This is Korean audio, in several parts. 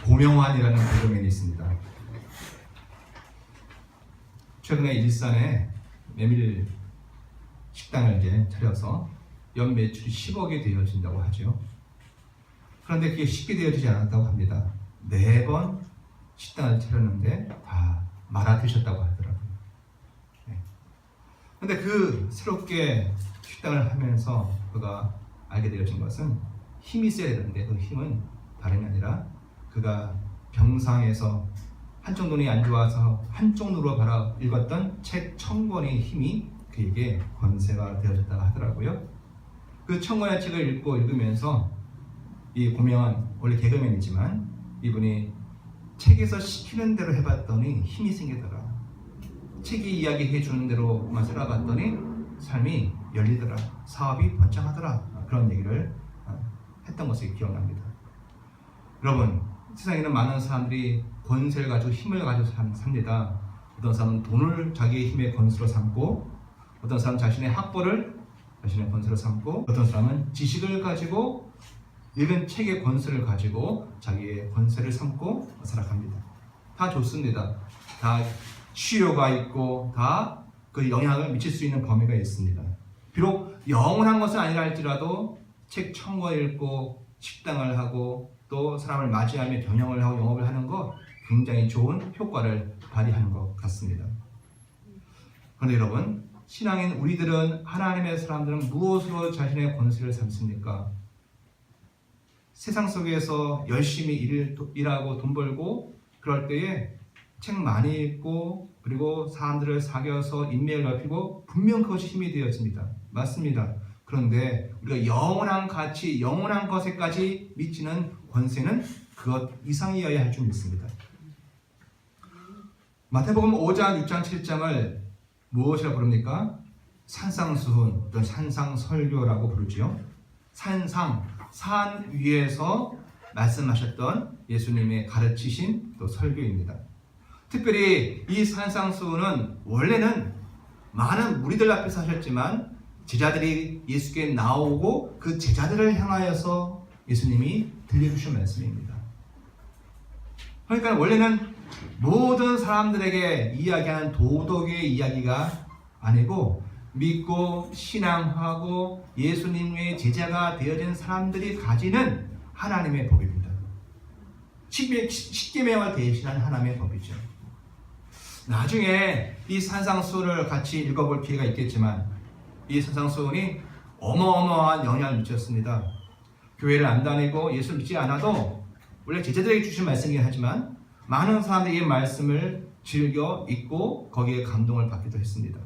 고명환이라는 개그맨이 있습니다. 최근에 일산에 메밀 식당을 이제 차려서 연 매출이 10억이 되어진다고 하죠. 그런데 그게 쉽게 되어지지 않았다고 합니다. 4번 식당을 차렸는데 다 말아드셨다고 하더라고요. 그런데 그 새롭게 식당을 하면서 그가 알게 되어진 것은 힘이 있어야 되는데 그 힘은 다름이 아니라 그가 병상에서 한쪽 눈이 안 좋아서 한쪽 눈으로 바라 읽었던 책 1000권의 힘이 그에게 권세가 되어졌다고 하더라고요. 그 1000권의 책을 읽으면서 이 고명한 원래 개그맨이지만 이분이 책에서 시키는 대로 해봤더니 힘이 생기더라. 책이 이야기해 주는 대로만 살아갔더니 삶이 열리더라. 사업이 번창하더라. 그런 얘기를 했던 것이 기억납니다. 여러분, 세상에는 많은 사람들이 권세를 가지고 힘을 가지고 삽니다. 어떤 사람은 돈을 자기의 힘의 권세로 삼고, 어떤 사람은 자신의 학벌을 자신의 권세로 삼고, 어떤 사람은 지식을 가지고 읽은 책의 권세를 가지고 자기의 권세를 삼고 살아갑니다. 다 좋습니다. 다 치료가 있고 다 그 영향을 미칠 수 있는 범위가 있습니다. 비록 영원한 것은 아니라 할지라도 책 1000권 읽고 식당을 하고 또 사람을 맞이하며 경영을 하고 영업을 하는 것 굉장히 좋은 효과를 발휘하는 것 같습니다. 그런데 여러분, 신앙인 우리들은 하나님의 사람들은 무엇으로 자신의 권세를 삼습니까? 세상 속에서 열심히 일하고 돈 벌고 그럴 때에 책 많이 읽고 그리고 사람들을 사귀어서 인맥을 넓히고 분명 그것이 힘이 되었습니다. 맞습니다. 그런데 우리가 영원한 가치, 영원한 것에까지 미치는 권세는 그것 이상이어야 할 줄 믿습니다. 마태복음 5장, 6장, 7장을 무엇이라 부릅니까? 산상수훈 또는 산상설교라고 부르지요. 산 위에서 말씀하셨던 예수님의 가르치신 또 설교입니다. 특별히 이 산상수훈은 원래는 많은 무리들 앞에서 하셨지만 제자들이 예수께 나오고 그 제자들을 향하여서 예수님이 들려주신 말씀입니다. 그러니까 원래는 모든 사람들에게 이야기하는 도덕의 이야기가 아니고 믿고 신앙하고 예수님의 제자가 되어진 사람들이 가지는 하나님의 법입니다. 십계명을 대신한 하나님의 법이죠. 나중에 이 산상수훈을 같이 읽어볼 기회가 있겠지만 이 산상수훈이 어마어마한 영향을 미쳤습니다. 교회를 안 다니고 예수를 믿지 않아도 원래 제자들에게 주신 말씀이긴 하지만 많은 사람들이 이 말씀을 즐겨 읽고 거기에 감동을 받기도 했습니다.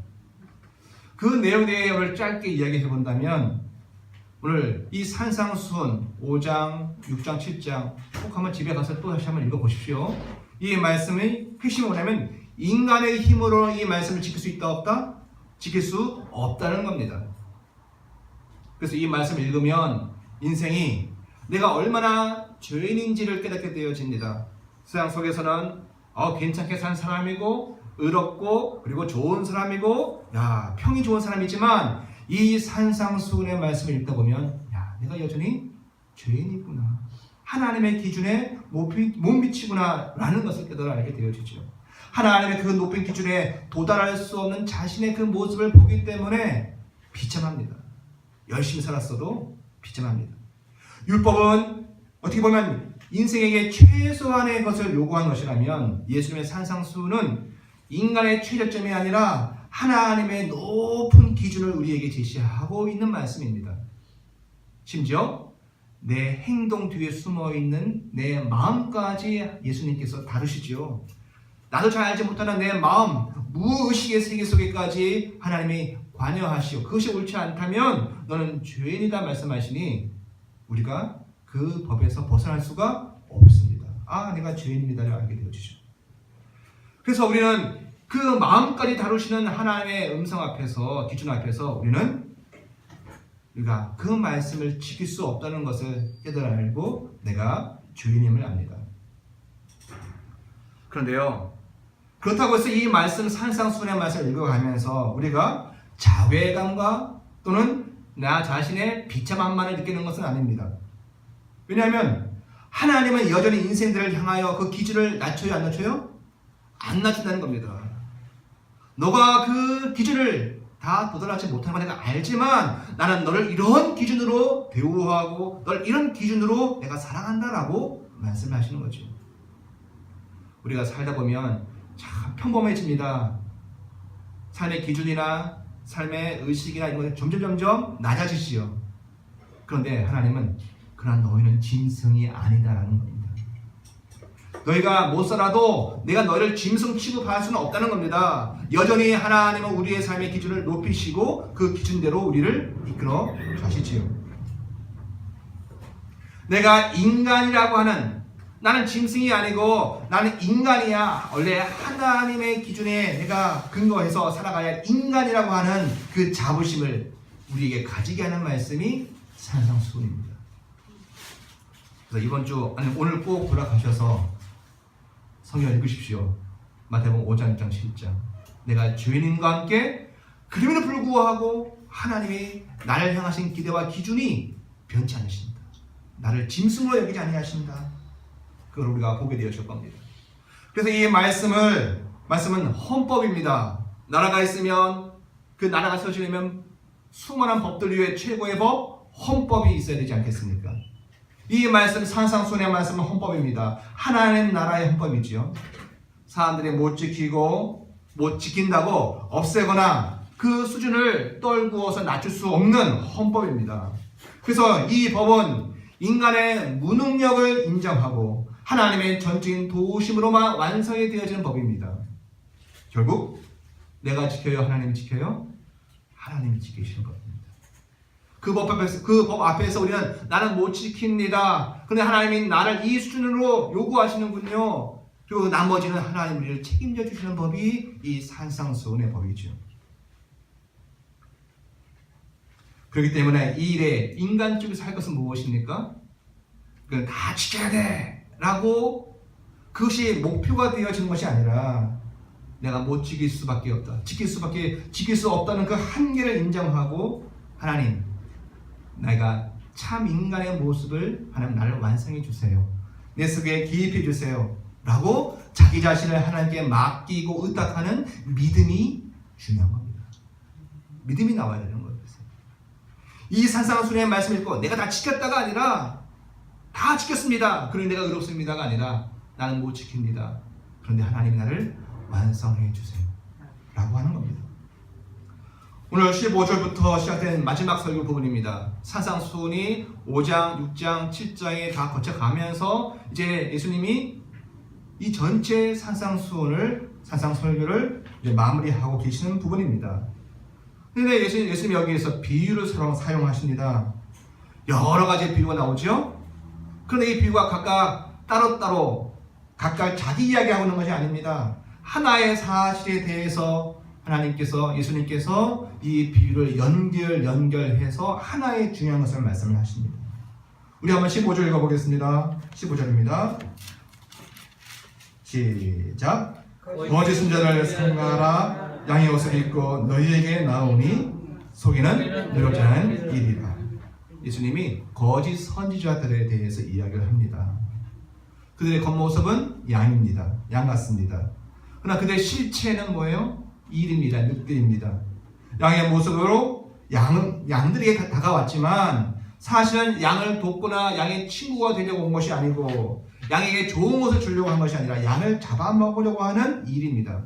그 내용에 오늘 짧게 이야기해 본다면 오늘 이 산상수훈 5장, 6장, 7장 꼭 한번 집에 가서 또 다시 한번 읽어보십시오. 이 말씀의 핵심이 뭐냐면 인간의 힘으로 이 말씀을 지킬 수 있다 없다? 지킬 수 없다는 겁니다. 그래서 이 말씀을 읽으면 인생이 내가 얼마나 죄인인지를 깨닫게 되어집니다. 세상 속에서는 괜찮게 산 사람이고 의롭고 그리고 좋은 사람이고 평이 좋은 사람이지만 이 산상수훈의 말씀을 읽다 보면 내가 여전히 죄인이구나. 하나님의 기준에 못 미치구나 라는 것을 깨달아 알게 되어지죠. 하나님의 그 높은 기준에 도달할 수 없는 자신의 그 모습을 보기 때문에 비참합니다. 열심히 살았어도 비참합니다. 율법은 어떻게 보면 인생에게 최소한의 것을 요구한 것이라면 예수님의 산상수훈은 인간의 최저점이 아니라 하나님의 높은 기준을 우리에게 제시하고 있는 말씀입니다. 심지어 내 행동 뒤에 숨어있는 내 마음까지 예수님께서 다루시죠. 나도 잘 알지 못하는 내 마음, 무의식의 세계 속에까지 하나님이 관여하시오. 그것이 옳지 않다면 너는 죄인이다 말씀하시니 우리가 그 법에서 벗어날 수가 없습니다. 내가 죄인입니다를 알게 되어지죠. 그래서 우리는 그 마음까지 다루시는 하나님의 음성 앞에서, 기준 앞에서 우리가 그 말씀을 지킬 수 없다는 것을 깨달아 알고 내가 죄인임을 압니다. 그런데요, 그렇다고 해서 이 말씀, 산상수훈의 말씀을 읽어가면서 우리가 자괴감과 또는 나 자신의 비참함만을 느끼는 것은 아닙니다. 왜냐하면 하나님은 여전히 인생들을 향하여 그 기준을 낮춰요, 안 낮춰요? 안 낮춘다는 겁니다. 너가 그 기준을 다 도달하지 못하는 건 내가 알지만 나는 너를 이런 기준으로 대우하고 너를 이런 기준으로 내가 사랑한다라고 말씀하시는 거죠. 우리가 살다 보면 참 평범해집니다. 삶의 기준이나 삶의 의식이나 이런 것이 점점 낮아지지요. 그런데 하나님은 그러나 너희는 짐승이 아니다라는 겁니다. 너희가 못 살아도 내가 너희를 짐승 취급할 수는 없다는 겁니다. 여전히 하나님은 우리의 삶의 기준을 높이시고 그 기준대로 우리를 이끌어 가시지요. 내가 인간이라고 하는, 나는 짐승이 아니고 나는 인간이야, 원래 하나님의 기준에 내가 근거해서 살아가야 할 인간이라고 하는 그 자부심을 우리에게 가지게 하는 말씀이 산상수훈입니다. 그래서 이번 주, 아니 오늘 꼭 돌아가셔서 성경 읽으십시오. 마태복음 5장 1장 7장. 내가 죄인과 함께 그럼에도 불구하고 하나님이 나를 향하신 기대와 기준이 변치 않으신다. 나를 짐승으로 여기지 아니하신다. 그걸 우리가 보게 되었을 겁니다. 그래서 이 말씀은 헌법입니다. 나라가 있으면 그 나라가 서지려면 수많은 법들 위에 최고의 법, 헌법이 있어야 되지 않겠습니까? 이 말씀, 산상수훈의 말씀은 헌법입니다. 하나님 나라의 헌법이지요. 사람들이 못 지킨다고 없애거나 그 수준을 떨구어서 낮출 수 없는 헌법입니다. 그래서 이 법은 인간의 무능력을 인정하고 하나님의 전적인 도우심으로만 완성이 되어지는 법입니다. 결국 내가 지켜요, 하나님이 지켜요? 하나님이 지키시는 겁니다. 그 법 앞에서 우리는 나는 못 지킵니다. 그런데 하나님이 나를 이 수준으로 요구하시는군요. 그리고 나머지는 하나님 우리를 책임져 주시는 법이 이 산상수훈의 법이죠. 그렇기 때문에 이 일에 인간 쪽에서 할 것은 무엇입니까? 그건 다 지켜야 돼 라고 그것이 목표가 되어지는 것이 아니라 내가 못 지킬 수밖에 없다. 지킬 수 없다는 그 한계를 인정하고 하나님, 내가 참 인간의 모습을 하나님 나를 완성해 주세요. 내 속에 기입해 주세요. 라고 자기 자신을 하나님께 맡기고 의탁하는 믿음이 중요한 겁니다. 믿음이 나와야 되는 거예요. 이 산상수훈의 말씀을 읽고 내가 다 지켰다가 아니라 다 지켰습니다. 그런데 내가 의롭습니다가 아니라 나는 못 지킵니다. 그런데 하나님이 나를 완성해 주세요. 라고 하는 겁니다. 오늘 15절부터 시작된 마지막 설교 부분입니다. 산상수훈이 5장, 6장, 7장에 다 거쳐가면서 이제 예수님이 이 전체 산상설교를 이제 마무리하고 계시는 부분입니다. 그런데 예수님이 여기에서 비유를 사용하십니다. 여러 가지 비유가 나오죠. 그런데 이 비유가 각각 따로따로 각각 자기 이야기하고 있는 것이 아닙니다. 하나의 사실에 대해서 예수님께서 이 비유를 연결해서 하나의 중요한 것을 말씀을 하십니다. 우리 한번 15절 읽어보겠습니다. 15절입니다. 시작. 거짓 선지자를 삼가라. 양의 옷을 입고 너희에게 나오니 속이는 누룩지 않은 일이라. 예수님이 거짓 선지자들에 대해서 이야기를 합니다. 그들의 겉모습은 양입니다. 양 같습니다. 그러나 그들의 실체는 뭐예요? 일입니다. 늑대입니다. 양의 모습으로 양들에게 다가왔지만 사실은 양을 돕거나 양의 친구가 되려고 온 것이 아니고 양에게 좋은 것을 주려고 한 것이 아니라 양을 잡아먹으려고 하는 일입니다.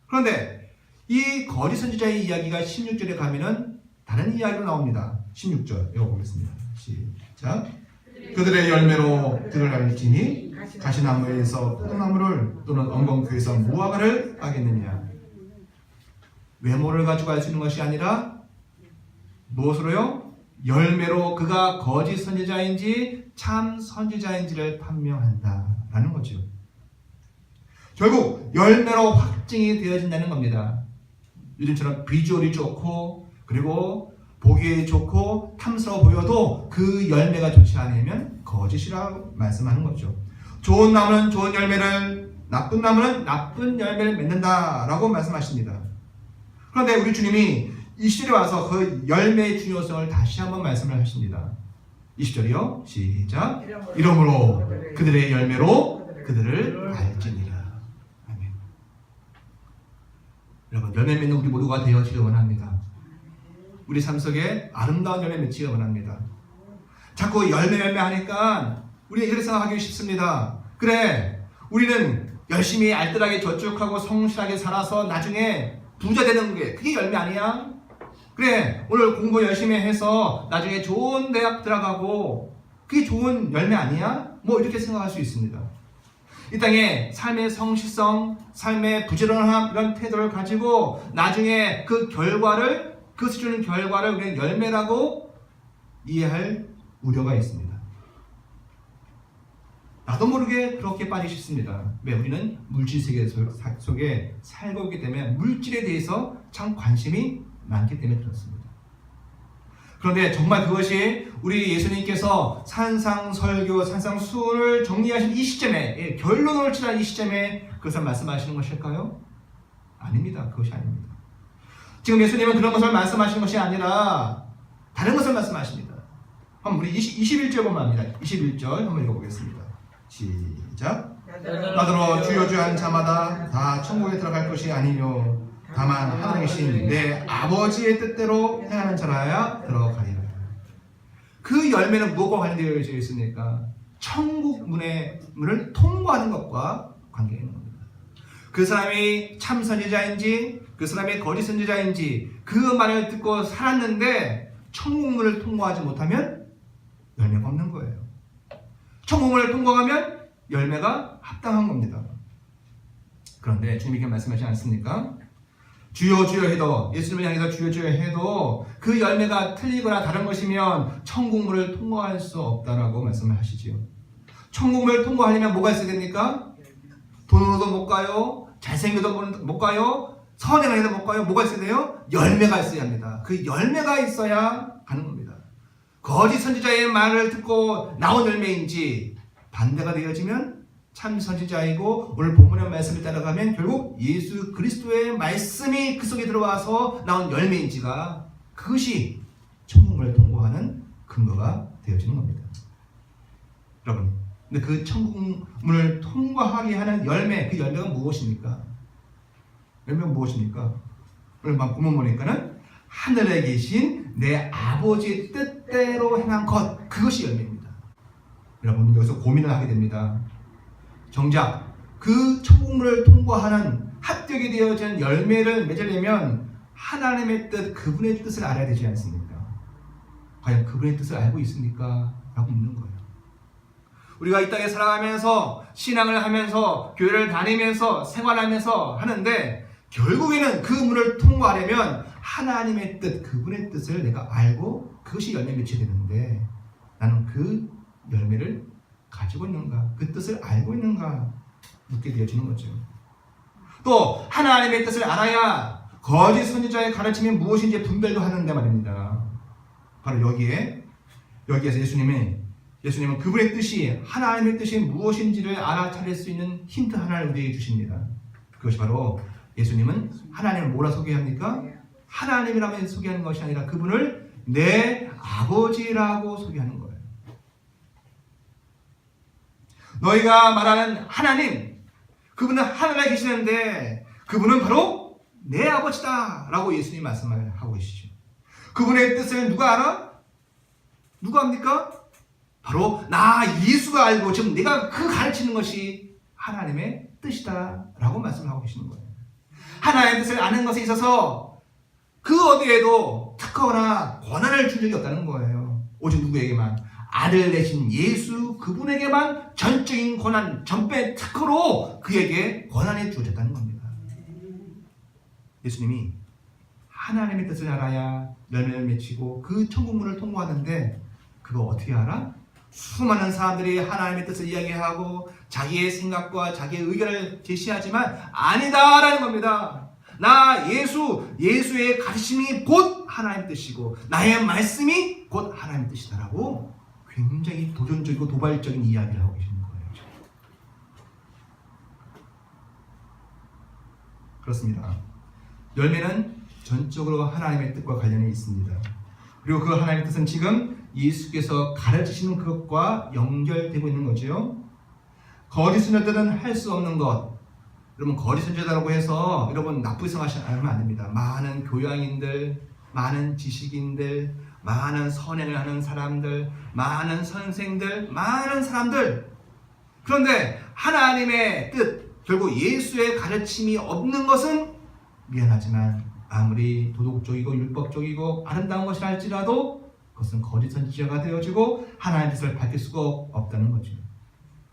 그런데 이 거짓 선지자의 이야기가 16절에 가면은 다른 이야기로 나옵니다. 16절 읽어보겠습니다. 시작. 그들의 열매로 들을 알지니 가시나무에서 포도나무를 또는 엉겅퀴에서 무화과를 따겠느냐. 외모를 가지고 알 수 있는 것이 아니라 무엇으로요? 열매로 그가 거짓 선지자인지 참 선지자인지를 판명한다라는 거죠. 결국 열매로 확증이 되어진다는 겁니다. 요즘처럼 비주얼이 좋고 그리고 보기에 좋고 탐스러워 보여도 그 열매가 좋지 않으면 거짓이라고 말씀하는 거죠. 좋은 나무는 좋은 열매를, 나쁜 나무는 나쁜 열매를 맺는다라고 말씀하십니다. 그런데 우리 주님이 이 시대에 와서 그 열매의 중요성을 다시 한번 말씀을 하십니다. 20절이요. 시작. 이러므로 그들의 열매로 그들을 알지니라. 아멘. 여러분, 열매 맺는 우리 모두가 되어지기 원합니다. 우리 삶 속에 아름다운 열매 맺기를 원합니다. 자꾸 열매 하니까 우리가 이렇게 생각하기 쉽습니다. 그래, 우리는 열심히 알뜰하게 저축하고 성실하게 살아서 나중에 부자 되는 게 그게 열매 아니야? 그래, 오늘 공부 열심히 해서 나중에 좋은 대학 들어가고 그게 좋은 열매 아니야? 뭐 이렇게 생각할 수 있습니다. 이 땅에 삶의 성실성, 삶의 부지런함 이런 태도를 가지고 나중에 그 결과를, 그것을 주는 결과를 우리는 열매라고 이해할 우려가 있습니다. 나도 모르게 그렇게 빠지기 쉽습니다. 왜? 우리는 물질 세계 속에 살고 있기 때문에 물질에 대해서 참 관심이 많기 때문에 그렇습니다. 그런데 정말 그것이 우리 예수님께서 산상설교, 산상수훈을 정리하신 이 시점에, 결론을 치는 이 시점에 그것을 말씀하시는 것일까요? 아닙니다. 그것이 아닙니다. 지금 예수님은 그런 것을 말씀하시는 것이 아니라 다른 것을 말씀하십니다. 한번 우리 21절 보면 합니다. 21절 한번 읽어보겠습니다. 시작. 나더러 주여 주여 한 자마다 다 천국에 들어갈 것이 아니뇨 다만 하늘에 계신 내 아버지의 뜻대로 행하는 자라야 들어가리라. 그 열매는 무엇과 관련되어 있습니까? 천국 문을 통과하는 것과 관계가 있는 겁니다. 그 사람이 참 선지자인지 그 사람이 거짓 선지자인지 그 말을 듣고 살았는데 천국 문을 통과하지 못하면 열매가 없는 거예요. 천국 문을 통과하면 열매가 합당한 겁니다. 그런데 주님이 말씀하시지 않습니까? 주여 주여 해도, 예수님을 향해서 주여 주여 해도 그 열매가 틀리거나 다른 것이면 천국문을 통과할 수 없다라고 말씀을 하시지요. 천국문을 통과하려면 뭐가 있어야 됩니까? 돈으로도 못 가요, 잘생겨도 못 가요, 선행을 해도 못 가요. 뭐가 있어야 돼요? 열매가 있어야 합니다. 그 열매가 있어야 가는 겁니다. 거짓 선지자의 말을 듣고 나온 열매인지 반대가 되어지면 참 선지자이고 오늘 본문의 말씀을 따라가면 결국 예수 그리스도의 말씀이 그 속에 들어와서 나온 열매인지가 그것이 천국문을 통과하는 근거가 되어지는 겁니다. 여러분, 근데 그 천국문을 통과하게 하는 열매, 그 열매가 무엇입니까? 열매가 무엇입니까? 오늘 본문 보니까는 하늘에 계신 내 아버지의 뜻대로 행한 것, 그것이 열매입니다. 여러분, 여기서 고민을 하게 됩니다. 정작 그 천국문을 통과하는 합격이 되어진 열매를 맺으려면 하나님의 뜻, 그분의 뜻을 알아야 되지 않습니까? 과연 그분의 뜻을 알고 있습니까? 라고 묻는 거예요. 우리가 이 땅에 살아가면서 신앙을 하면서 교회를 다니면서 생활하면서 하는데 결국에는 그 문을 통과하려면 하나님의 뜻, 그분의 뜻을 내가 알고 그것이 열매 맺혀야 되는데 나는 그 열매를 가지고 있는가? 그 뜻을 알고 있는가? 묻게 되어지는 거죠. 또 하나님의 뜻을 알아야 거짓 선지자의 가르침이 무엇인지 분별도 하는데 말입니다. 바로 여기에서 예수님은 그분의 뜻이, 하나님의 뜻이 무엇인지를 알아차릴 수 있는 힌트 하나를 우리에게 주십니다. 그것이 바로 예수님은 하나님을 뭐라 소개합니까? 하나님이라면 소개하는 것이 아니라 그분을 내 아버지라고 소개하는 거예요. 너희가 말하는 하나님, 그분은 하늘에 계시는데 그분은 바로 내 아버지다 라고 예수님이 말씀을 하고 계시죠. 그분의 뜻을 누가 알아? 누가 압니까? 바로 나 예수가 알고 지금 내가 그 가르치는 것이 하나님의 뜻이다 라고 말씀을 하고 계시는 거예요. 하나님의 뜻을 아는 것에 있어서 그 어디에도 특허나 권한을 준 적이 없다는 거예요. 오직 누구에게만? 아들 되신 예수 그분에게만 전적인 권한, 전배 특허로 그에게 권한이 주어졌다는 겁니다. 예수님이 하나님의 뜻을 알아야 열매를 맺히고 그 천국문을 통과하는데 그거 어떻게 알아? 수많은 사람들이 하나님의 뜻을 이야기하고 자기의 생각과 자기의 의견을 제시하지만 아니다라는 겁니다. 나 예수의 가르침이 곧 하나님의 뜻이고 나의 말씀이 곧 하나님의 뜻이다라고 굉장히 도전적이고 도발적인 이야기를 하고 계시는 거예요. 그렇습니다. 열매는 전적으로 하나님의 뜻과 관련이 있습니다. 그리고 그 하나님의 뜻은 지금 예수께서 가르치시는 그것과 연결되고 있는 거죠. 거짓 선지자들은 할 수 없는 것. 여러분, 거짓 선지자라고 해서 여러분 나쁘게 생각하시면 안 됩니다. 많은 교양인들, 많은 지식인들, 많은 선행을 하는 사람들, 많은 선생들, 많은 사람들. 그런데 하나님의 뜻, 결국 예수의 가르침이 없는 것은 미안하지만 아무리 도덕적이고 율법적이고 아름다운 것이라 할지라도 그것은 거짓 선지자가 되어지고 하나님의 뜻을 밝힐 수가 없다는 거죠.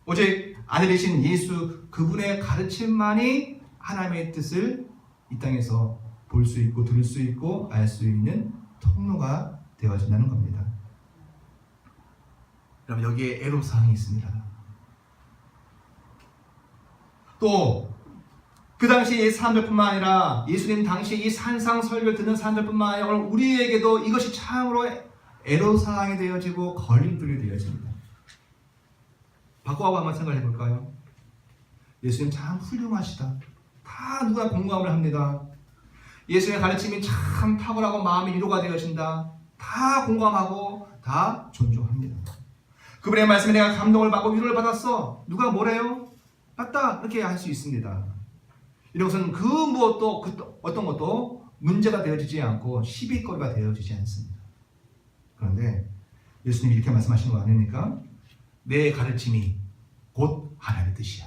오직 아들이신 예수 그분의 가르침만이 하나님의 뜻을 이 땅에서 볼 수 있고 들을 수 있고 알 수 있는 통로가 되어진다는 겁니다. 여러분, 여기에 애로사항이 있습니다. 또 그 당시 이 사람들뿐만 아니라 예수님 당시 이 산상 설교를 듣는 사람들뿐만 아니라 오늘 우리에게도 이것이 참으로 애로사항이 되어지고 걸림돌이 되어집니다. 바꿔하고 한번 생각해 볼까요? 예수님 참 훌륭하시다. 다 누가 공감을 합니다. 예수님의 가르침이 참 탁월하고 마음이 위로가 되어진다. 다 공감하고 다 존중합니다. 그분의 말씀에 내가 감동을 받고 위로를 받았어. 누가 뭐래요? 맞다. 이렇게 할 수 있습니다. 이런 것은 그 무엇도 어떤 것도 문제가 되어지지 않고 시비거리가 되어지지 않습니다. 그런데 예수님이 이렇게 말씀하시는 거 아닙니까? 내 가르침이 곧 하나님의 뜻이야.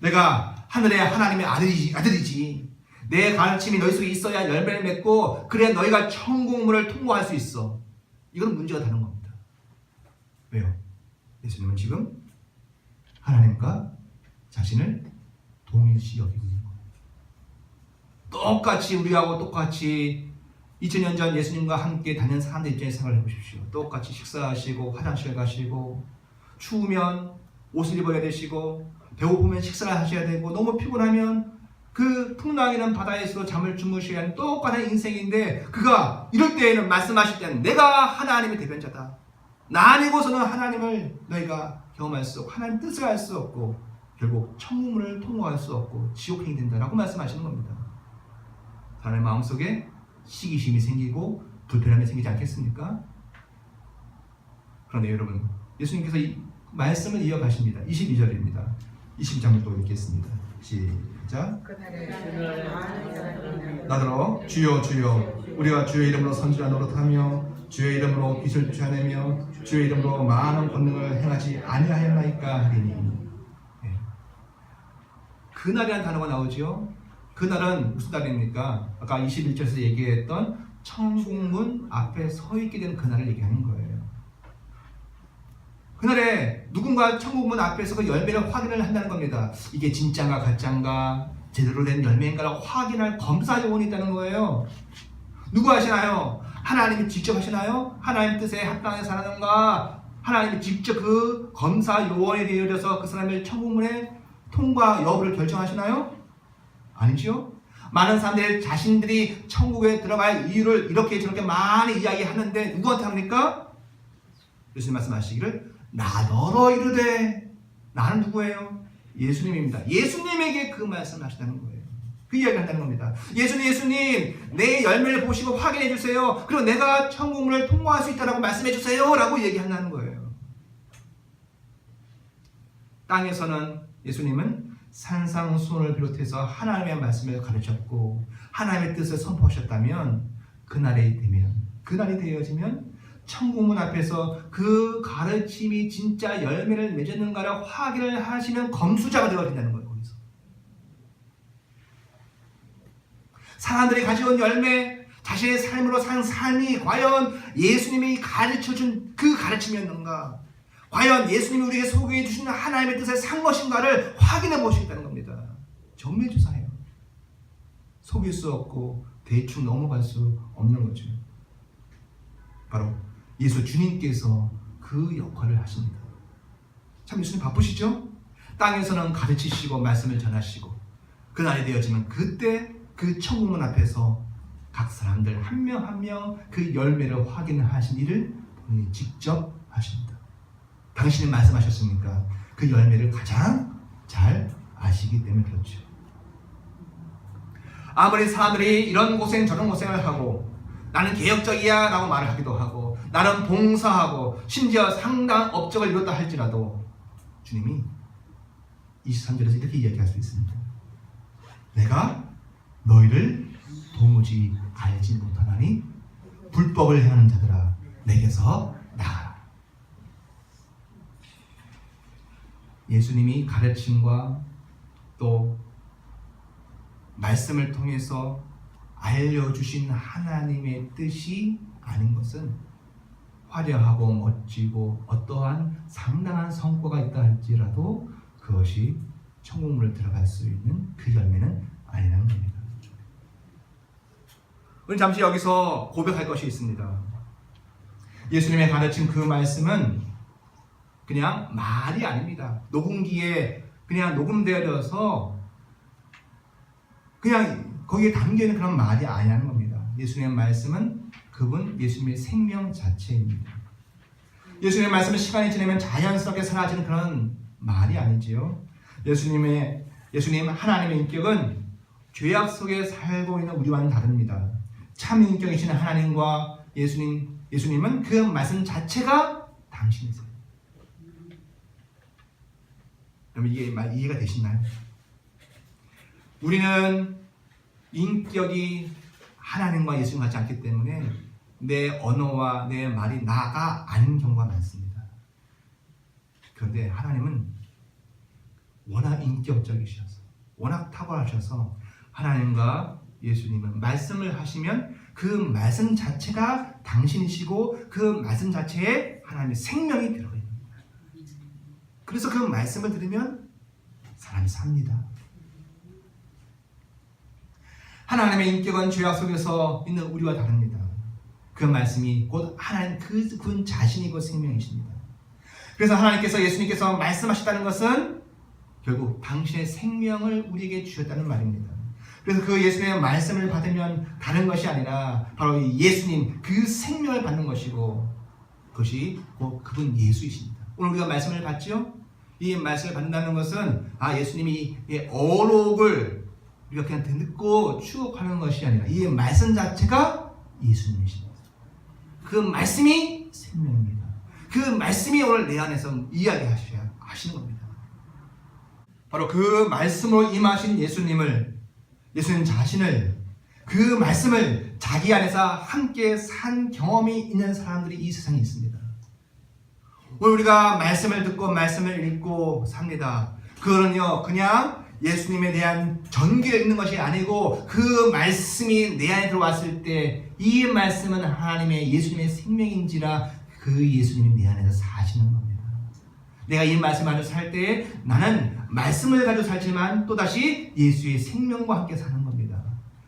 내가 하늘의 하나님의 아들이지. 내 가르침이 너희 속에 있어야 열매를 맺고 그래야 너희가 천국문을 통과할 수 있어. 이건 문제가 다른 겁니다. 왜요? 예수님은 지금 하나님과 자신을 동일시 여기고 있는 거예요. 똑같이 우리하고 똑같이 2000년 전 예수님과 함께 다니는 사람들 입장에서 생각을 해보십시오. 똑같이 식사하시고 화장실 가시고 추우면 옷을 입어야 되시고 배고프면 식사를 하셔야 되고 너무 피곤하면 그 풍랑이는 바다에서 잠을 주무셔야 하는 똑같은 인생인데 그가 이럴 때에는 말씀하실 때는 내가 하나님의 대변자다. 나 아니고서는 하나님을 너희가 경험할 수 없고 하나님 뜻을 알 수 없고 결국 천국문을 통과할 수 없고 지옥행이 된다라고 말씀하시는 겁니다. 사람의 마음속에 시기심이 생기고 불편함이 생기지 않겠습니까? 그런데 여러분, 예수님께서 이 말씀을 이어가십니다. 22절입니다. 22장을 또 읽겠습니다. 시작. 나더러 주여 주여 우리가 주의 이름으로 선지자 노릇하며 주의 이름으로 빛을 쫓아내며 주의 이름으로 많은 권능을 행하지 아니하였나이까 하리니. 그날이라는 단어가 나오죠. 그날은 무슨 날입니까? 아까 21절에서 얘기했던 천국문 앞에 서 있게 되는 그날을 얘기하는 거예요. 그날에 누군가 천국문 앞에서 그 열매를 확인을 한다는 겁니다. 이게 진짜인가 가짜인가 제대로 된 열매인가를 확인할 검사 요원이 있다는 거예요. 누구 하시나요? 하나님이 직접 하시나요? 하나님 뜻에 합당해서 하는가? 하나님이 직접 그 검사 요원이 되어져서 그 사람을 천국문에 통과 여부를 결정하시나요? 아니죠. 많은 사람들이 자신들이 천국에 들어갈 이유를 이렇게 저렇게 많이 이야기하는데 누구한테 합니까? 예수님 말씀하시기를 나더러 이르되. 나는 누구예요? 예수님입니다. 예수님에게 그 말씀을 하시다는 거예요. 그 이야기를 한다는 겁니다. 예수님 내 열매를 보시고 확인해 주세요. 그리고 내가 천국문을 통과할 수 있다라고 말씀해 주세요 라고 얘기한다는 거예요. 땅에서는 예수님은 산상수훈을 비롯해서 하나님의 말씀을 가르쳤고 하나님의 뜻을 선포하셨다면 그날이 되어지면 천국문 앞에서 그 가르침이 진짜 열매를 맺었는가를 확인을 하시는 검수자가 되어진다는 거예요. 거기서 사람들이 가져온 열매, 자신의 삶으로 산 삶이 과연 예수님이 가르쳐준 그 가르침이었는가, 과연 예수님이 우리에게 소개해 주시는 하나님의 뜻에 산 것인가를 확인해 보시겠다는 겁니다. 정밀조사해요. 속일 수 없고 대충 넘어갈 수 없는 거죠. 바로 예수 주님께서 그 역할을 하십니다. 참 예수님 바쁘시죠? 땅에서는 가르치시고 말씀을 전하시고 그날이 되어지면 그때 그 천국문 앞에서 각 사람들 한 명 한 명 그 열매를 확인하신 일을 본인이 직접 하십니다. 당신이 말씀하셨으니까 그 열매를 가장 잘 아시기 때문에 그렇죠. 아무리 사람들이 이런 고생 저런 고생을 하고 나는 개혁적이야 라고 말을 하기도 하고 나는 봉사하고 심지어 상당한 업적을 이뤘다 할지라도 주님이 23절에서 이렇게 이야기할 수 있습니다. 내가 너희를 도무지 알지 못하나니 불법을 행하는 자들아 내게서 나가라. 예수님이 가르침과 또 말씀을 통해서 알려주신 하나님의 뜻이 아닌 것은 화려하고 멋지고 어떠한 상당한 성과가 있다 할지라도 그것이 천국문을 들어갈 수 있는 그 열매는 아니라는 겁니다. 오늘 잠시 여기서 고백할 것이 있습니다. 예수님의 가르친 그 말씀은 그냥 말이 아닙니다. 녹음기에 그냥 녹음되어져서 그냥 거기에 담겨있는 그런 말이 아니라는 겁니다. 예수님의 말씀은 그분 예수님의 생명 자체입니다. 예수님의 말씀은 시간이 지나면 자연스럽게 사라지는 그런 말이 아니지요. 예수님 하나님의 인격은 죄악 속에 살고 있는 우리와는 다릅니다. 참 인격이신 하나님과 예수님은 그 말씀 자체가 당신이세요. 여러분 이게 이해가 되시나요? 우리는 인격이 하나님과 예수님 같지 않기 때문에 내 언어와 내 말이 나가 아닌 경우가 많습니다. 그런데 하나님은 워낙 인격적이셔서 워낙 탁월하셔서 하나님과 예수님은 말씀을 하시면 그 말씀 자체가 당신이시고 그 말씀 자체에 하나님의 생명이 들어가 있는 거예요. 그래서 그 말씀을 들으면 사람이 삽니다. 하나님의 인격은 죄악 속에서 있는 우리와 다릅니다. 그 말씀이 곧 하나님 그분 자신이고 생명이십니다. 그래서 하나님께서 예수님께서 말씀하셨다는 것은 결국 당신의 생명을 우리에게 주셨다는 말입니다. 그래서 그 예수님의 말씀을 받으면 다른 것이 아니라 바로 이 예수님 그 생명을 받는 것이고 그것이 곧 그분 예수이십니다. 오늘 우리가 말씀을 받죠? 이 말씀을 받는다는 것은 예수님이 어록을 우리가 그냥 듣고 추억하는 것이 아니라 이 말씀 자체가 예수님이십니다. 그 말씀이 생명입니다. 그 말씀이 오늘 내 안에서 이야기하셔야 하시는 겁니다. 바로 그 말씀으로 임하신 예수님 자신을 그 말씀을 자기 안에서 함께 산 경험이 있는 사람들이 이 세상에 있습니다. 오늘 우리가 말씀을 듣고 말씀을 읽고 삽니다. 그거는요 그냥 예수님에 대한 전기를 읽는 것이 아니고 그 말씀이 내 안에 들어왔을 때 이 말씀은 하나님의 예수님의 생명인지라 그 예수님이 내 안에서 사시는 겁니다. 내가 이 말씀 안에서 살 때 나는 말씀을 가지고 살지만 또다시 예수의 생명과 함께 사는 겁니다.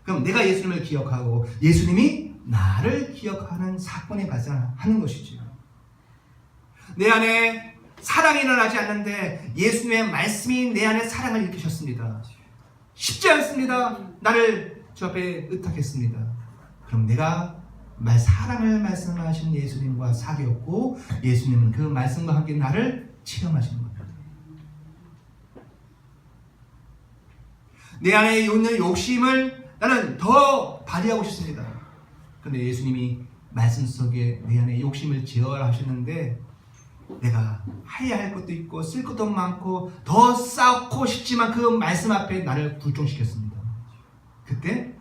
그럼 내가 예수님을 기억하고 예수님이 나를 기억하는 사건이 발생하는 것이죠. 내 안에 사랑이 일어나지 않는데 예수님의 말씀이 내 안에 사랑을 일으키셨습니다. 쉽지 않습니다. 나를 주 앞에 의탁했습니다. 그럼 내가 사랑을 말씀하신 예수님과 사귀었고 예수님은 그 말씀과 함께 나를 체험하시는 겁니다. 내 안에 있는 욕심을 나는 더 발휘하고 싶습니다. 그런데 예수님이 말씀 속에 내 안에 욕심을 제어하시는데 내가 해야 할 것도 있고 쓸 것도 많고 더 쌓고 싶지만 그 말씀 앞에 나를 굴종시켰습니다. 그때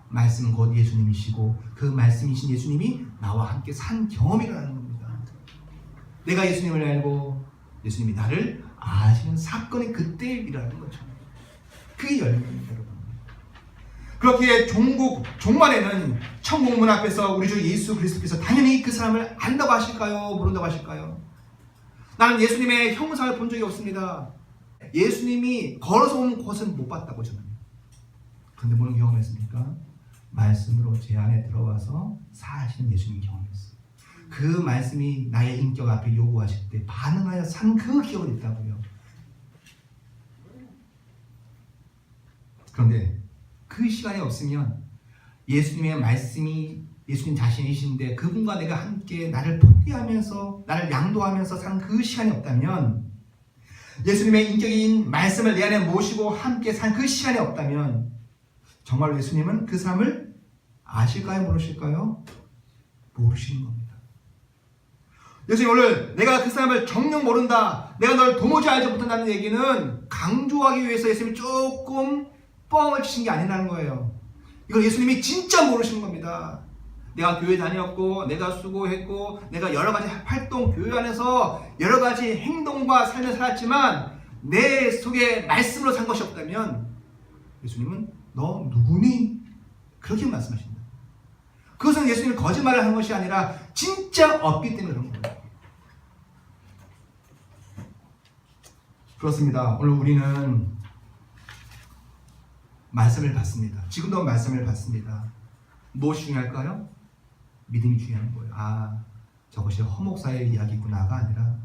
말씀은 곧 예수님이시고 그 말씀이신 예수님이 나와 함께 산 경험이 일어나는 겁니다. 내가 예수님을 알고 예수님이 나를 아시는 사건이 그때 일어나는 거죠. 그게 열매입니다, 여러분. 그렇게 종말에는 천국문 앞에서 우리 주 예수 그리스도께서 당연히 그 사람을 안다고 하실까요? 모른다고 하실까요? 나는 예수님의 형상을 본 적이 없습니다. 예수님이 걸어서 온 곳은 못 봤다고 저는. 그런데 뭐는 경험했습니까? 말씀으로 제 안에 들어와서 사시는 예수님 경험했어요. 그 말씀이 나의 인격 앞에 요구하실 때 반응하여 산 그 기억이 있다고요. 그런데 그 시간이 없으면 예수님의 말씀이 예수님 자신이신데 그분과 내가 함께 나를 포기하면서 나를 양도하면서 산 그 시간이 없다면 예수님의 인격인 말씀을 내 안에 모시고 함께 산 그 시간이 없다면 정말로 예수님은 그 사람을 아실까요? 모르실까요? 모르시는 겁니다. 예수님 오늘 내가 그 사람을 정녕 모른다, 내가 널 도무지 알지 못한다는 얘기는 강조하기 위해서 예수님이 조금 뻥을 치신 게 아니라는 거예요. 이걸 예수님이 진짜 모르시는 겁니다. 내가 교회 다녔고, 내가 수고했고, 내가 여러 가지 활동, 교회 안에서 여러 가지 행동과 삶을 살았지만 내 속에 말씀으로 산 것이 없다면 예수님은 너 누구니? 그렇게 말씀하십니다. 그것은 예수님이 거짓말을 한 것이 아니라 진짜 없기 때문에 그런 거예요. 그렇습니다. 오늘 우리는 말씀을 받습니다. 지금도 말씀을 받습니다. 무엇이 중요할까요? 믿음이 중요한 거예요. 저것이 허목사의 이야기구나가 아니라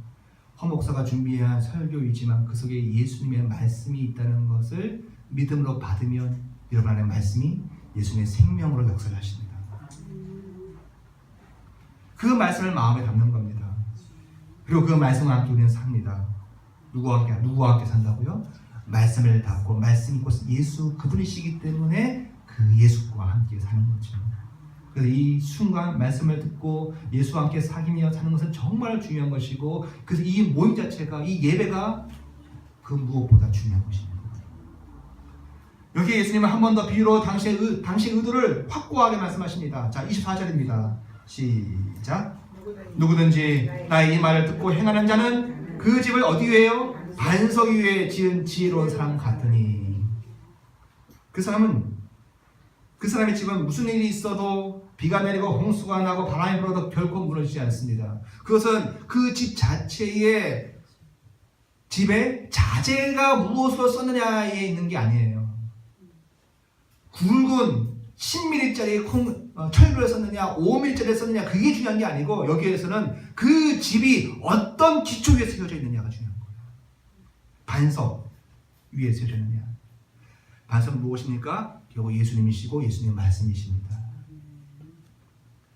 허목사가 준비한 설교이지만 그 속에 예수님의 말씀이 있다는 것을 믿음으로 받으면 여러분 안에 말씀이 예수님의 생명으로 역사를 하십니다. 그 말씀을 마음에 담는 겁니다. 그리고 그 말씀과 함께 우리는 삽니다. 누구와 함께 산다고요? 말씀을 받고 말씀이 곧 예수 그분이시기 때문에 그 예수와 함께 사는 거죠. 그래서 이 순간 말씀을 듣고 예수와 함께 사귀며 사는 것은 정말 중요한 것이고, 그래서 이 모임 자체가, 이 예배가 그 무엇보다 중요한 것입니다. 여기에 예수님은 한 번 더 비유로 당시의 의도를 확고하게 말씀하십니다. 자, 24절입니다. 시작. 누구든지 나의 이 말을 듣고 행하는 자는 그 집을 어디 위에요? 반석 위에 지은 지혜로운 사람 같으니. 그 사람의 집은 무슨 일이 있어도, 비가 내리고 홍수가 나고 바람이 불어도 결코 무너지지 않습니다. 그것은 그 집 자체의 집에 자재가 무엇으로 썼느냐에 있는 게 아니에요. 굵은 10mm짜리 철로를 썼느냐 5mm짜리를 썼느냐 그게 중요한 게 아니고, 여기에서는 그 집이 어떤 기초 위에 세워져 있느냐가 중요한 거예요. 반석 위에 세워져 있느냐. 반석은 무엇입니까? 결국 예수님이시고 예수님의 말씀이십니다.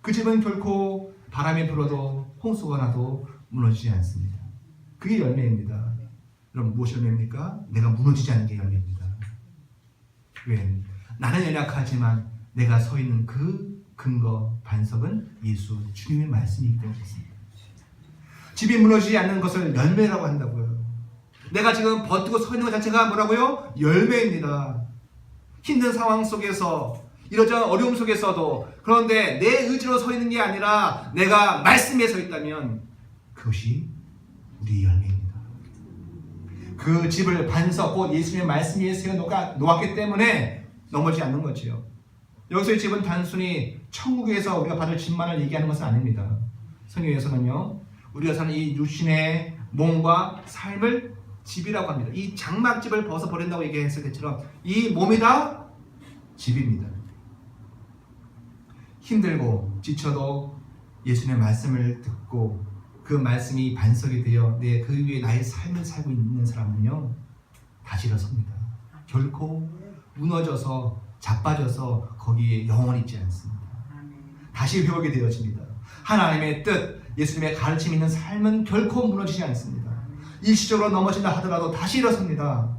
그 집은 결코 바람이 불어도 홍수가 나도 무너지지 않습니다. 그게 열매입니다. 여러분 무엇이 열매입니까? 내가 무너지지 않는 게 열매입니다. 왜? 나는 연약하지만 내가 서 있는 그 근거 반석은 예수 주님의 말씀이기 때문에 그렇습니다. 집이 무너지지 않는 것을 열매라고 한다고요. 내가 지금 버티고 서 있는 것 자체가 뭐라고요? 열매입니다. 힘든 상황 속에서, 이러저런 어려움 속에서도, 그런데 내 의지로 서 있는 게 아니라 내가 말씀에 서 있다면 그것이 우리의 열매입니다. 그 집을 반석, 곧 예수님의 말씀 위에 세워 놓았기 때문에 넘어지지 않는 거지요. 여기서의 집은 단순히 천국에서 우리가 받을 집만을 얘기하는 것은 아닙니다. 성경에서는요, 우리가 사는 이 육신의 몸과 삶을 집이라고 합니다. 이 장막집을 벗어버린다고 얘기했을 때처럼 이 몸이 다 집입니다. 힘들고 지쳐도 예수님의 말씀을 듣고 그 말씀이 반석이 되어 그 위에 나의 삶을 살고 있는 사람은요, 다시 일어섭니다. 결코 무너져서 자빠져서 거기에 영원히 있지 않습니다. 다시 회복이 되어집니다. 하나님의 뜻, 예수님의 가르침 있는 삶은 결코 무너지지 않습니다. 일시적으로 넘어진다 하더라도 다시 일어섭니다.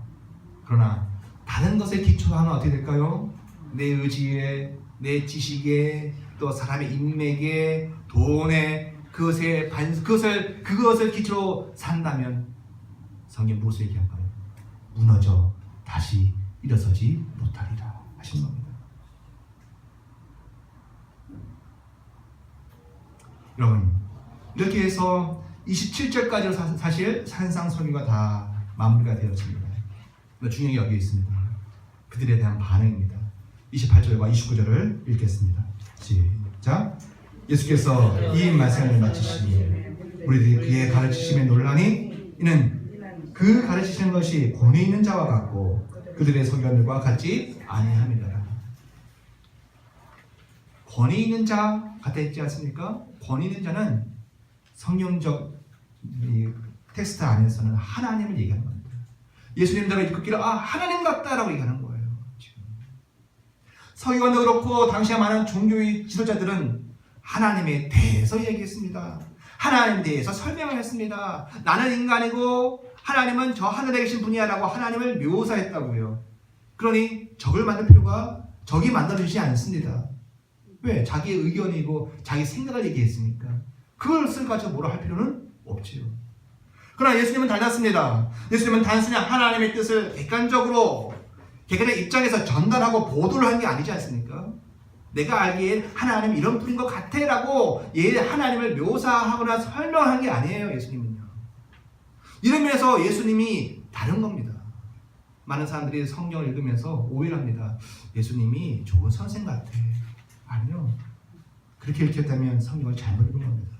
그러나 다른 것에 기초하면 어떻게 될까요? 내 의지에, 내 지식에, 또 사람의 인맥에, 돈에, 그것을 기초로 산다면 성경 무엇을 얘기할까요? 무너져 다시 일어서지 못하리라 하신 겁니다. 여러분, 이렇게 해서 27절까지로 사실 산상설교가 다 마무리가 되었습니다. 중요한 게 여기 있습니다. 그들에 대한 반응입니다. 28절과 29절을 읽겠습니다. 시작. 예수께서 이 말씀을 마치시니 우리들이 그의 가르치심에 놀라니 이는 그 가르치시는 것이 권위 있는 자와 같고 그들의 소견들과 같지 아니함이라. 권위 있는 자 같아 있지 않습니까? 권위 있는 자는 성경적 텍스트 안에서는 하나님을 얘기하는 겁니다. 예수님들은 읽기를 하나님 같다라고 얘기하는 거예요. 지금. 서기관도 그렇고 당시에 많은 종교의 지도자들은 하나님에 대해서 얘기했습니다. 하나님에 대해서 설명을 했습니다. 나는 인간이고 하나님은 저 하늘에 계신 분이야라고 하나님을 묘사했다고요. 그러니 적이 만들어지지 않습니다. 왜? 자기의 의견이고 자기 생각을 얘기했으니까. 그것을 가지고 뭐라 할 필요는 없지요. 그러나 예수님은 달랐습니다. 예수님은 단순히 하나님의 뜻을 객관적 입장에서 전달하고 보도를 한 게 아니지 않습니까? 내가 알기에 하나님 이런 분인 것 같아 라고 하나님을 묘사하거나 설명한 게 아니에요. 예수님은요. 이런 면에서 예수님이 다른 겁니다. 많은 사람들이 성경을 읽으면서 오해를 합니다. 예수님이 좋은 선생 같아. 아니요. 그렇게 읽혔다면 성경을 잘못 읽은 겁니다.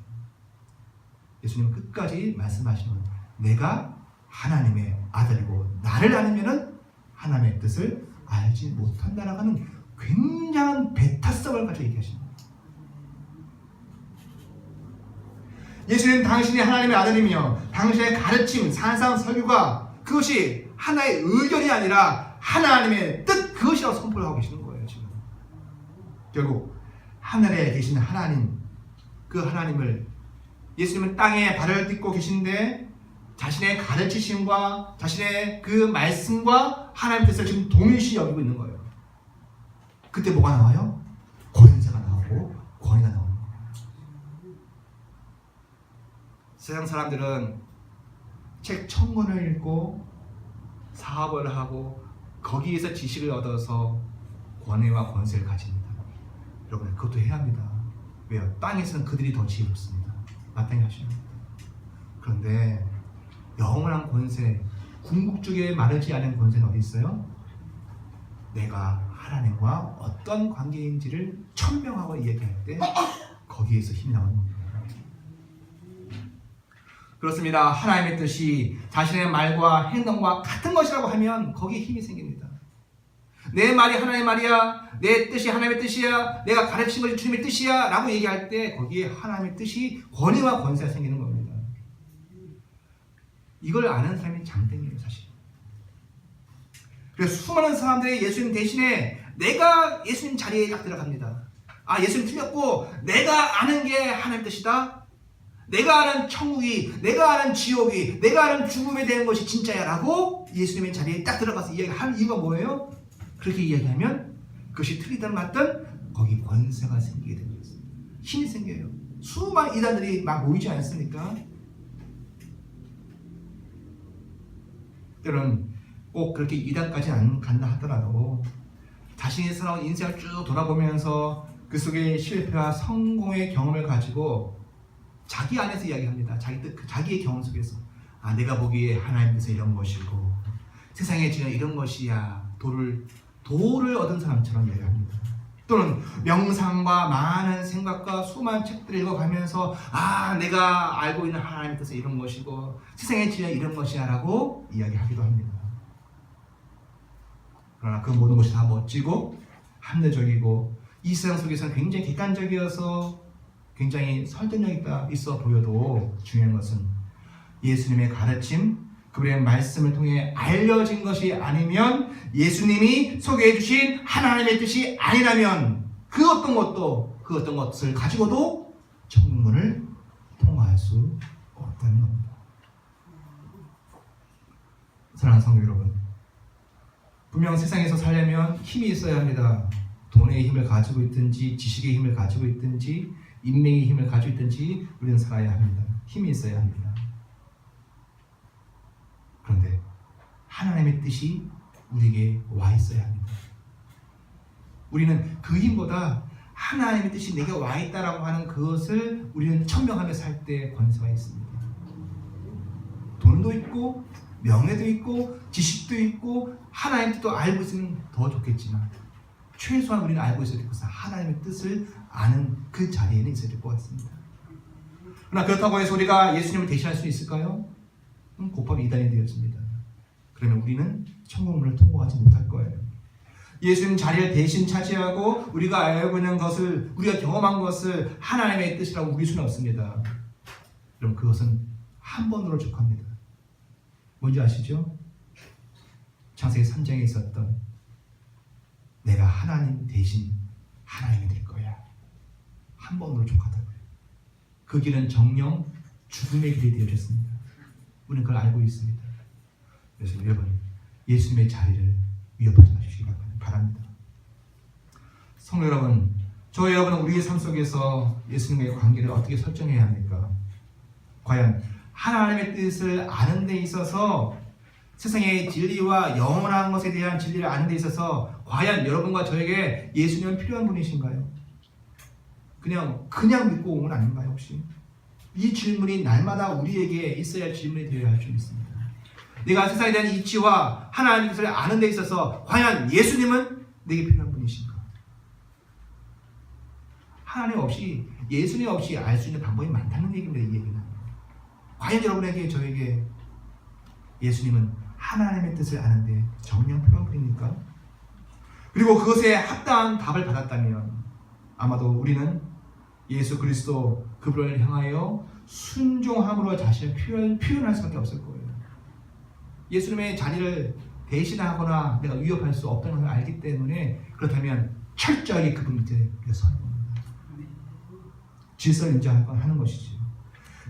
예수님은 끝까지 말씀하시는 내가 하나님의 아들이고 나를 아니면은 하나님의 뜻을 알지 못한다라고 하는 굉장한 배타성을 가지고 얘기하십니다. 예수님 당신이 하나님의 아들이며 당신의 가르침, 산상, 설교가 그것이 하나의 의견이 아니라 하나님의 뜻 그것이라고 선포를 하고 계시는 거예요. 지금 결국 하늘에 계신 하나님 그 하나님을 예수님은 땅에 발을 딛고 계신데 자신의 가르치심과 자신의 그 말씀과 하나님의 뜻을 지금 동일시 여기고 있는 거예요. 그때 뭐가 나와요? 권세가 나오고 권위가 나오는 거예요. 세상 사람들은 책 1000권을 읽고 사업을 하고 거기에서 지식을 얻어서 권위와 권세를 가집니다. 여러분 그것도 해야 합니다. 왜요? 땅에서는 그들이 더 지혜롭습니다. 마땅히 하셔야 합니다. 그런데 영원한 권세, 궁극적에 마르지 않은 권세는 어디 있어요? 내가 하나님과 어떤 관계인지를 천명하고 이야기할 때 거기에서 힘이 나오는 겁니다. 그렇습니다. 하나님의 뜻이 자신의 말과 행동과 같은 것이라고 하면 거기에 힘이 생깁니다. 내 말이 하나님의 말이야, 내 뜻이 하나님의 뜻이야, 내가 가르친 것이 주님의 뜻이야 라고 얘기할 때 거기에 하나님의 뜻이 권위와 권세가 생기는 겁니다. 이걸 아는 사람이 장땡이에요 사실. 그래서 수많은 사람들이 예수님 대신에 내가 예수님 자리에 딱 들어갑니다. 아 예수님 틀렸고 내가 아는 게 하나님의 뜻이다. 내가 아는 천국이, 내가 아는 지옥이, 내가 아는 죽음에 대한 것이 진짜야 라고 예수님의 자리에 딱 들어가서 이야기하는 이유가 뭐예요? 그렇게 이야기하면 그것이 틀리든 맞든 거기 권세가 생기게 되는 것입니다. 힘이 생겨요. 수많은 이단들이 막 모이지 않습니까? 때로는 꼭 그렇게 이단까지 안 간다 하더라도 자신이 살아온 인생을 쭉 돌아보면서 그 속에 실패와 성공의 경험을 가지고 자기 안에서 이야기합니다. 자기의 경험 속에서 아 내가 보기에 하나님 뜻은 이런 것이고 세상에 지는 이런 것이야 도를 얻은 사람처럼 이야기합니다. 또는 명상과 많은 생각과 수많은 책들을 읽어가면서 아 내가 알고 있는 하나님의 뜻은 이런 것이고 세상에 지는 이런 것이야 라고 이야기하기도 합니다. 그러나 그 모든 것이 다 멋지고 합리적이고 이 세상 속에서는 굉장히 객관적이어서 굉장히 설득력 있어 보여도 중요한 것은 예수님의 가르침, 그분의 말씀을 통해 알려진 것이 아니면 예수님이 소개해 주신 하나님의 뜻이 아니라면 그 어떤 것을 가지고도 천국문을 통과할 수 없다는 겁니다. 사랑하는 성도 여러분, 분명 세상에서 살려면 힘이 있어야 합니다. 돈의 힘을 가지고 있든지 지식의 힘을 가지고 있든지 인맥의 힘을 가지고 있든지 우리는 살아야 합니다. 힘이 있어야 합니다. 그런데 하나님의 뜻이 우리에게 와 있어야 합니다. 우리는 그 힘보다 하나님의 뜻이 내게 와 있다라고 하는 그것을 우리는 천명하며 살 때 권세가 있습니다. 돈도 있고 명예도 있고 지식도 있고 하나님의 뜻도 알고 있으면 더 좋겠지만 최소한 우리는 알고 있어야 될 것은 하나님의 뜻을 아는 그 자리에는 있어야 될 것 같습니다. 그러나 그렇다고 해서 우리가 예수님을 대신할 수 있을까요? 곧바로 이단이 되었습니다. 그러면 우리는 천국문을 통과하지 못할 거예요. 예수님 자리를 대신 차지하고 우리가 알고 있는 것을, 우리가 경험한 것을 하나님의 뜻이라고 우길 수는 없습니다. 그럼 그것은 한 번으로 족합니다. 뭔지 아시죠? 창세기 3장에 있었던 내가 하나님 대신 하나님이 될 거야. 한 번으로 족하다고요. 그 길은 정령 죽음의 길이 되어졌습니다. 우리는 그걸 알고 있습니다. 그래서 여러분 예수님의 자리를 위협하지 마시기 바랍니다. 성도 여러분, 저 여러분은 우리의 삶 속에서 예수님과의 관계를 어떻게 설정해야 합니까? 과연 하나님의 뜻을 아는 데 있어서 세상의 진리와 영원한 것에 대한 진리를 아는 데 있어서 과연 여러분과 저에게 예수님은 필요한 분이신가요? 그냥 믿고 온 건 아닌가요 혹시? 이 질문이 날마다 우리에게 있어야 할 질문이 되어야 할 줄 믿습니다. 내가 세상에 대한 이치와 하나님의 뜻을 아는 데 있어서 과연 예수님은 내게 필요한 분이신가? 하나님 없이, 예수님 없이 알 수 있는 방법이 많다는 얘기입니다. 이 얘기는. 과연 여러분에게, 저에게 예수님은 하나님의 뜻을 아는데 정녕 필요한 분입니까? 그리고 그것에 합당한 답을 받았다면 아마도 우리는 예수 그리스도 그분을 향하여 순종함으로 자신을 표현할 수밖에 없을 거예요. 예수님의 자리를 대신하거나 내가 위협할 수 없다는 것을 알기 때문에, 그렇다면 철저하게 그분 밑에 서는 겁니다. 질서를 인정하는 것이죠.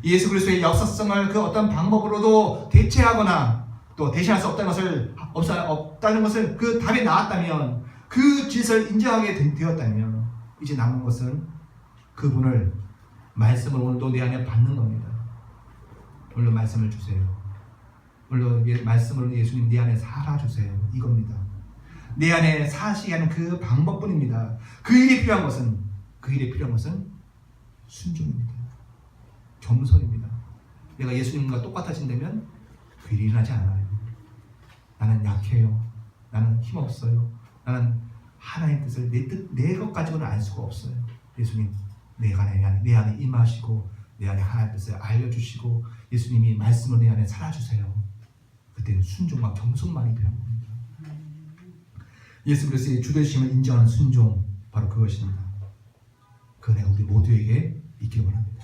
예수 그리스도의 역사성을 그 어떤 방법으로도 대체하거나 또 대신할 수 없다는 것을 그 답이 나왔다면, 그 질서를 인정하게 되었다면, 이제 남은 것은 그분을, 말씀을 오늘도 내 안에 받는 겁니다. 오늘도 말씀을 주세요. 오늘도 말씀으로 예수님 내 안에 살아주세요. 이겁니다. 내 안에 사시게 하는 그 방법뿐입니다. 그 일이 필요한 것은 순종입니다. 겸손입니다. 내가 예수님과 똑같아진다면 그 일이 일어나지 않아요. 나는 약해요. 나는 힘없어요. 나는 하나님의 뜻을 내 것 가지고는 알 수가 없어요. 예수님 내 안에 임하시고 내 안에 하나님의 뜻을 알려주시고 예수님이 말씀을 내 안에 살아주세요. 그때는 순종과 겸손만이 필요한 겁니다. 예수 그리스도의 주되심을 인정하는 순종, 바로 그것입니다. 그 은혜가 우리 모두에게 있기를 바랍니다.